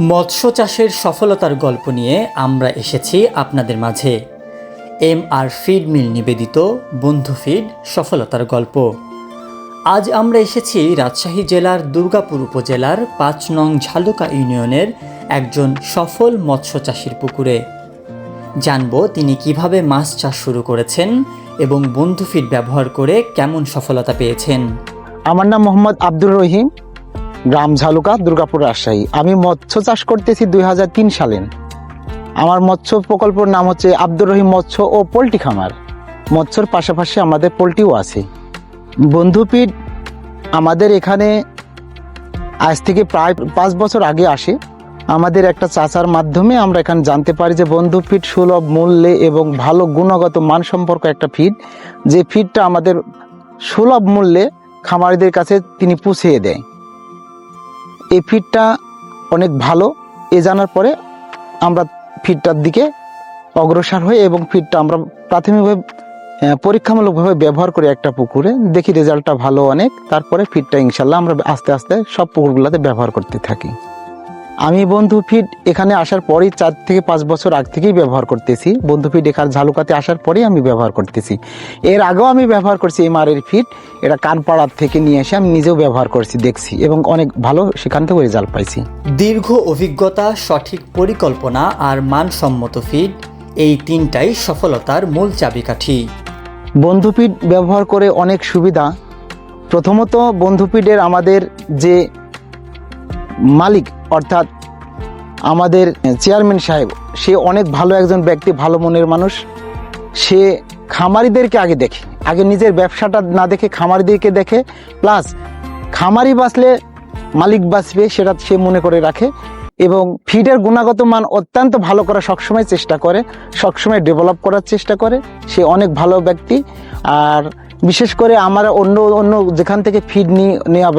মৎস্য চাষের সফলতার গল্প নিয়ে আমরা এসেছি আপনাদের মাঝে। MR ফিড মিল নিবেদিত বন্ধু ফিড সফলতার গল্প। আজ আমরা এসেছি রাজশাহী জেলার দুর্গাপুর উপজেলার ৫ নং ঝালুকা ইউনিয়নের একজন সফল মৎস্য চাষির পুকুরে। জানব তিনি কিভাবে মাছ চাষ শুরু করেছেন এবং বন্ধু ফিড ব্যবহার করে কেমন সফলতা পেয়েছেন। আমার নাম মোহাম্মদ আব্দুর রহিম, গ্রাম ঝালুকা, দুর্গাপুর, রাজশাহী। আমি মৎস্য চাষ করতেছি ২০০৩ সালে। আমার মৎস্য প্রকল্পের নাম হচ্ছে আব্দুর রহিম মৎস্য ও পোলট্রি খামার। মৎস্যর পাশাপাশি আমাদের পোলট্রিও আছে। বন্ধু ফিড আমাদের এখানে আজ থেকে প্রায় ৫ বছর আগে আসে। আমাদের একটা চাচার মাধ্যমে আমরা এখানে জানতে পারি যে বন্ধু ফিড সুলভ মূল্যে এবং ভালো গুণগত মান সম্পর্ক একটা ফিড, যে ফিডটা আমাদের সুলভ মূল্যে খামারিদের কাছে তিনি পৌঁছিয়ে দেয়। এই ফিডটা অনেক ভালো, এ জানার পরে আমরা ফিডটার দিকে অগ্রসর হই এবং ফিডটা আমরা প্রাথমিকভাবে পরীক্ষামূলকভাবে ব্যবহার করি একটা পুকুরে, দেখি রেজাল্টটা ভালো অনেক। তারপরে ফিডটা ইনশাল্লাহ আমরা আস্তে আস্তে সব পুকুরগুলোতে ব্যবহার করতে থাকি। আমি বন্ধু ফিড এখানে আসার পরেই ৪ থেকে ৫ বছর আগ থেকেই ব্যবহার করতেছি। বন্ধু ফিড এখানে ঝালুকাতে আসার পরেই আমি ব্যবহার করতেছি। এর আগেও আমি ব্যবহার করছি MR এর ফিড, এটা কানপাড়ার থেকে নিয়ে এসে আমি নিজেও ব্যবহার করছি, দেখছি এবং অনেক ভালো সেখান থেকে রেজাল্ট পাইছি। দীর্ঘ অভিজ্ঞতা, সঠিক পরিকল্পনা আর মানসম্মত ফিড, এই তিনটাই সফলতার মূল চাবিকাঠি। বন্ধু ফিড ব্যবহার করে অনেক সুবিধা। প্রথমত বন্ধু ফিডের আমাদের যে মালিক অর্থাৎ আমাদের চেয়ারম্যান সাহেব, সে অনেক ভালো একজন ব্যক্তি, ভালো মনের মানুষ। সে খামারিদেরকে আগে দেখে, আগে নিজের ব্যবসাটা না দেখে খামারিদেরকে দেখে, প্লাস খামারি বাঁচলে মালিক বাঁচবে সেটা সে মনে করে রাখে এবং ফিডের গুণগত মান অত্যন্ত ভালো করার সবসময় চেষ্টা করে, সবসময় ডেভেলপ করার চেষ্টা করে। সে অনেক ভালো ব্যক্তি। আর বিশেষ করে আমরা অন্য যেখান থেকে ফিড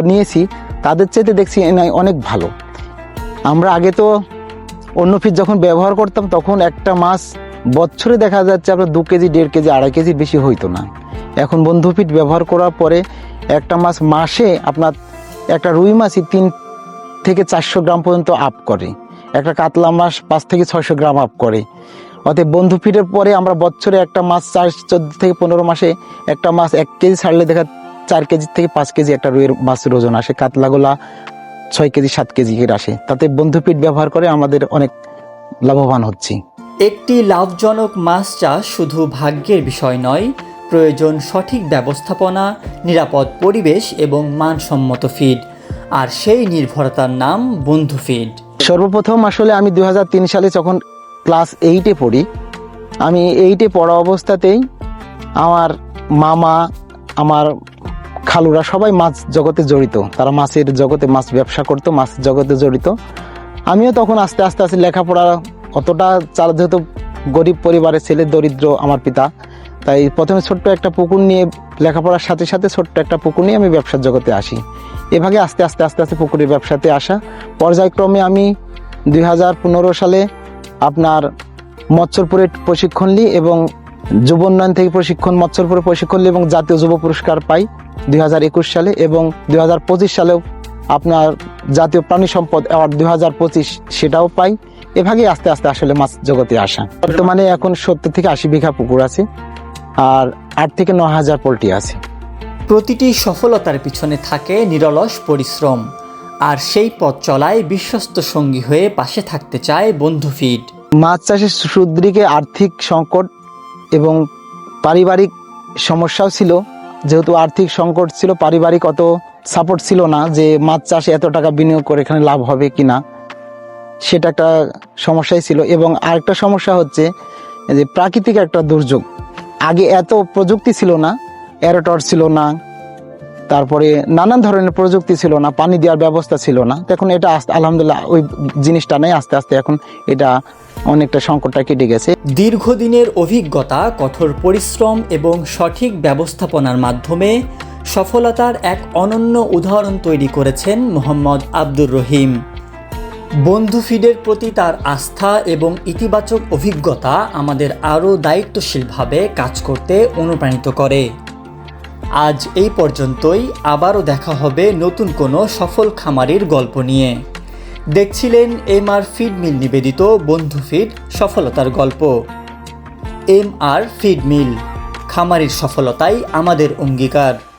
নিয়েছি তাদের চাইতে দেখছি অনেক ভালো। আমরা আগে তো অন্য ফিড যখন ব্যবহার করতাম তখন একটা মাছ বছরে দেখা যাচ্ছে আপনার 2 কেজি, 1.5 কেজি, 2.5 কেজি বেশি হইতো না। এখন বন্ধু ফিড ব্যবহার করার পরে একটা মাছ মাসে আপনার একটা রুই মাছই 3 থেকে 400 গ্রাম পর্যন্ত আপ করে, একটা কাতলা মাছ 5 থেকে 600 গ্রাম আপ করে। অতএব বন্ধু ফিডের পরে আমরা বছরে একটা মাছ 14 থেকে 15 মাসে একটা মাছ 1 কেজি ছাড়লে দেখা 4 কেজি থেকে 5 কেজি একটা রুইয়ের মাছের ওজন আসে, কাতলাগুলা 6 কেজি 7 কেজি আসে। তাতে বন্ধু ফিড ব্যবহার করে আমাদের অনেক লাভবান হচ্ছি। একটি লাভজনক মাছ চাষ শুধু ভাগ্যের বিষয় নয়, প্রয়োজন সঠিক ব্যবস্থাপনা, নিরাপদ পরিবেশ এবং মানসম্মত ফিড। আর সেই নির্ভরতার নাম বন্ধু ফিড। সর্বপ্রথম আসলে আমি 2003 সালে যখন ক্লাস 8-এ পড়ি, আমি 8-এ পড়া অবস্থাতেই আমার মামা, আমার খালুরা সবাই মাছ জগতে জড়িত। তারা মাছের জগতে, মাছ ব্যবসা করতো, মাছ জগতে জড়িত। আমিও তখন আস্তে আস্তে লেখাপড়া অতটা যেহেতু গরিব পরিবারের ছেলে, দরিদ্র আমার পিতা, তাই প্রথমে ছোট্ট একটা পুকুর নিয়ে, লেখাপড়ার সাথে সাথে ছোট্ট একটা পুকুর নিয়ে আমি ব্যবসার জগতে আসি। এভাবে আস্তে আস্তে পুকুরের ব্যবসাতে আসা। পর্যায়ক্রমে আমি 2015 সালে আপনার মৎস্যপুরে প্রশিক্ষণ নিই এবং যুব উন্নয়ন থেকে মৎস্যপুরে প্রশিক্ষণ নিই এবং জাতীয় যুব পুরস্কার পাই 2021 সালে, এবং 2025 সালেও আপনার জাতীয় প্রাণী সম্পদ অ্যাওয়ার্ড 2025 সেটাও পাই। এভাবে আস্তে আস্তে আসলে মাছ জগতে আসা। বর্তমানে এখন 70 থেকে 80 বিঘা পুকুর আছে আর 8 থেকে 9 হাজার পোলট্রি আছে। প্রতিটি সফলতার পিছনে থাকে নিরলস পরিশ্রম, আর সেই পথ চলায় বিশ্বস্ত সঙ্গী হয়ে পাশে থাকতে চায় বন্ধু ফিড। মাছ চাষের সুদৃঢ় আর্থিক সংকট এবং পারিবারিক সমস্যাও ছিল। যেহেতু আর্থিক সংকট ছিল, পারিবারিক অত সাপোর্ট ছিল না যে মাছ চাষে এত টাকা বিনিয়োগ করে এখানে লাভ হবে কিনা, সেটা একটা সমস্যাই ছিল। এবং আরেকটা সমস্যা হচ্ছে যে প্রাকৃতিক একটা দুর্যোগ। আগে এত প্রযুক্তি ছিল না, এরোটর ছিল না, তারপরে নানান ধরনের প্রযুক্তি ছিল না, পানি দেওয়ার ব্যবস্থা ছিল না। এখন এটা আলহামদুলিল্লাহ ওই জিনিসটা নেই, আস্তে আস্তে এখন এটা অনেকটা সংকটটা কেটে গেছে। দীর্ঘদিনের অভিজ্ঞতা, কঠোর পরিশ্রম এবং সঠিক ব্যবস্থাপনার মাধ্যমে সফলতার এক অনন্য উদাহরণ তৈরি করেছেন মোহাম্মদ আব্দুর রহিম। বন্ধু ফিডের প্রতি তার আস্থা এবং ইতিবাচক অভিজ্ঞতা আমাদের আরও দায়িত্বশীলভাবে কাজ করতে অনুপ্রাণিত করে। আজ এই পর্যন্তই। আবারও দেখা হবে নতুন কোনো সফল খামারির গল্প নিয়ে। দেখছিলেন MR ফিড মিল নিবেদিত বন্ধু ফিড সফলতার গল্প। MR ফিড মিল, খামারির সফলতাই আমাদের অঙ্গীকার।